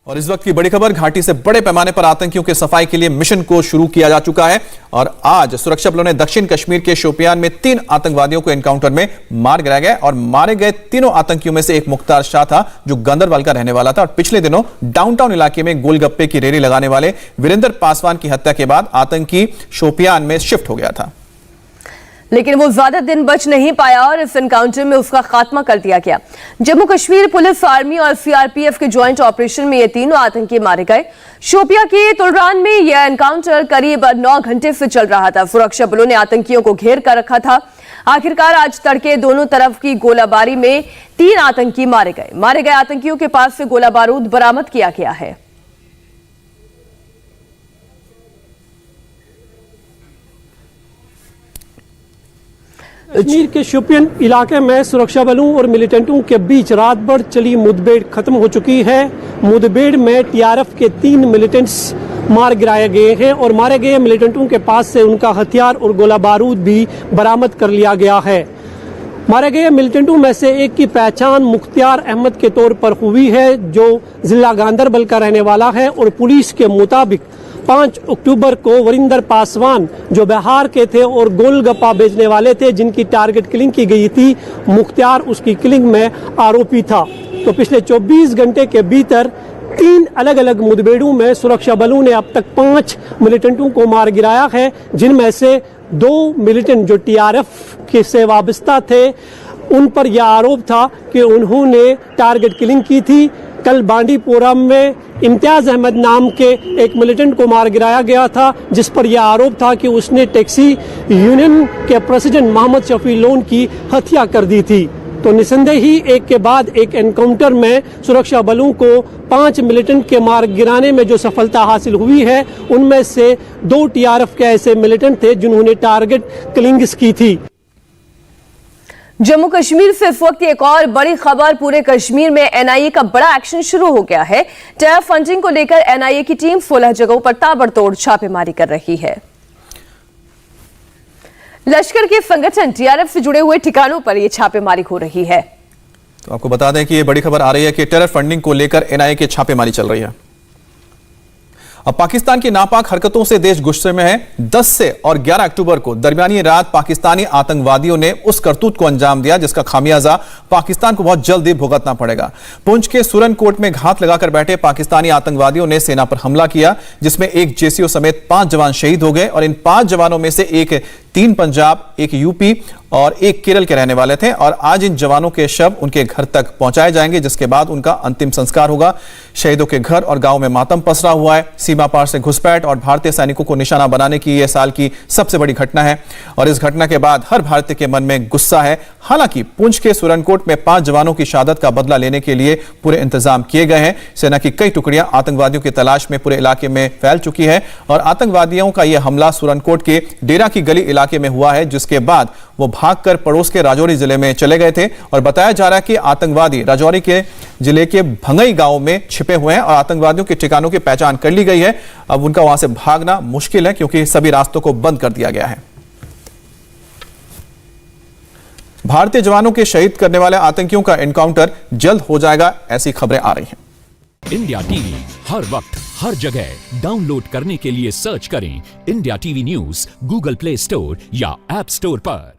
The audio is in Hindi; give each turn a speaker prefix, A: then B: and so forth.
A: और इस वक्त की बड़ी खबर, घाटी से बड़े पैमाने पर आतंकियों के सफाई के लिए मिशन को शुरू किया जा चुका है और आज सुरक्षा बलों ने दक्षिण कश्मीर के शोपियान में 3 आतंकवादियों को एनकाउंटर में मार गिराया गया और मारे गए तीनों आतंकियों में से एक मुख्तार शाह था जो गंदरबल का रहने वाला था और पिछले दिनों डाउनटाउन इलाके में गोलगप्पे की रेडी लगाने वाले वीरेंद्र पासवान की हत्या के बाद आतंकी शोपियान में शिफ्ट हो गया था।
B: लेकिन वो ज्यादा दिन बच नहीं पाया और इस एनकाउंटर में उसका खात्मा कर दिया गया। जम्मू कश्मीर पुलिस, आर्मी और सीआरपीएफ के ज्वाइंट ऑपरेशन में ये तीनों आतंकी मारे गए। शोपिया के तुलरान में यह एनकाउंटर करीब 9 घंटे से चल रहा था। सुरक्षा बलों ने आतंकियों को घेर कर रखा था। आखिरकार आज तड़के दोनों तरफ की गोलाबारी में 3 आतंकी मारे गए। मारे गए आतंकियों के पास से गोला बारूद बरामद किया गया है।
C: कश्मीर के शोपियान इलाके में सुरक्षा बलों और मिलिटेंटों के बीच रात भर चली मुठभेड़ खत्म हो चुकी है। मुठभेड़ में टीआरएफ के 3 मिलिटेंट्स मार गिराए गए हैं और मारे गए मिलिटेंटों के पास से उनका हथियार और गोला बारूद भी बरामद कर लिया गया है। मारे गए मिलिटेंटों में से एक की पहचान मुख्तार अहमद के तौर पर हुई है जो जिला गांदरबल का रहने वाला है और पुलिस के मुताबिक 5 अक्टूबर को वीरेंद्र पासवान जो बिहार के थे और गोलगप्पा बेचने वाले थे जिनकी टारगेट किलिंग की गई थी, मुख्तार उसकी किलिंग में आरोपी था। तो पिछले 24 घंटे के भीतर 3 अलग अलग मुठभेड़ों में सुरक्षा बलों ने अब तक 5 मिलिटेंटों को मार गिराया है, जिनमें से 2 मिलिटेंट जो टीआरएफ के से वाबस्ता थे उन पर यह आरोप था कि उन्होंने टारगेट किलिंग की थी। कल बांडीपोरा में इम्तियाज अहमद नाम के एक मिलिटेंट को मार गिराया गया था जिस पर यह आरोप था कि उसने टैक्सी यूनियन के प्रेसिडेंट मोहम्मद शफी लोन की हत्या कर दी थी। तो निसंदेह ही एक के बाद एक एनकाउंटर में सुरक्षा बलों को 5 मिलिटेंट के मार गिराने में जो सफलता हासिल हुई है उनमें से 2 टीआरएफ के ऐसे मिलिटेंट थे जिन्होंने टारगेट किलिंग्स की थी।
B: जम्मू कश्मीर से इस वक्त एक और बड़ी खबर, पूरे कश्मीर में एनआईए का बड़ा एक्शन शुरू हो गया है। टेरर फंडिंग को लेकर एनआईए की टीम 16 जगहों पर ताबड़तोड़ छापेमारी कर रही है। लश्कर के संगठन टीआरएफ से जुड़े हुए ठिकानों पर यह छापेमारी हो रही है।
A: तो आपको बता दें कि ये बड़ी खबर आ रही है कि टेरर फंडिंग को लेकर एनआईए की छापेमारी चल रही है। अब पाकिस्तान की नापाक हरकतों से देश गुस्से में है। 10 से और 11 अक्टूबर को दरमियानी रात पाकिस्तानी आतंकवादियों ने उस करतूत को अंजाम दिया जिसका खामियाजा पाकिस्तान को बहुत जल्द ही भुगतना पड़ेगा। पुंछ के सुरनकोट में घात लगाकर बैठे पाकिस्तानी आतंकवादियों ने सेना पर हमला किया जिसमें एक जेसीओ समेत 5 जवान शहीद हो गए और इन 5 जवानों में से एक 3 पंजाब, एक यूपी और एक केरल के रहने वाले थे और आज इन जवानों के शव उनके घर तक पहुंचाए जाएंगे जिसके बाद उनका अंतिम संस्कार होगा। शहीदों के घर और गांव में मातम पसरा हुआ है। सीमा पार से घुसपैठ और भारतीय सैनिकों को निशाना बनाने की यह साल की सबसे बड़ी घटना है और इस घटना के बाद हर भारतीय के मन में गुस्सा है। हालांकि पुंछ के सुरनकोट में 5 जवानों की शहादत का बदला लेने के लिए पूरे इंतजाम किए गए हैं। सेना की कई टुकड़ियां आतंकवादियों की तलाश में पूरे इलाके में फैल चुकी है और आतंकवादियों का यह हमला सुरनकोट के डेरा की गली इलाके में हुआ है जिसके बाद वो भागकर पड़ोस के राजौरी जिले में चले गए थे और बताया जा रहा है कि आतंकवादी राजौरी के जिले के भंगई गांव में छिपे हुए हैं और आतंकवादियों के ठिकानों की पहचान कर ली गई है। अब उनका वहां से भागना मुश्किल है क्योंकि सभी रास्तों को बंद कर दिया गया है। भारतीय जवानों के शहीद करने वाले आतंकियों का एनकाउंटर जल्द हो जाएगा, ऐसी खबरें आ रही हैं।
D: इंडिया टीवी हर वक्त हर जगह डाउनलोड करने के लिए सर्च करें India TV news Google play store या ऐप स्टोर पर।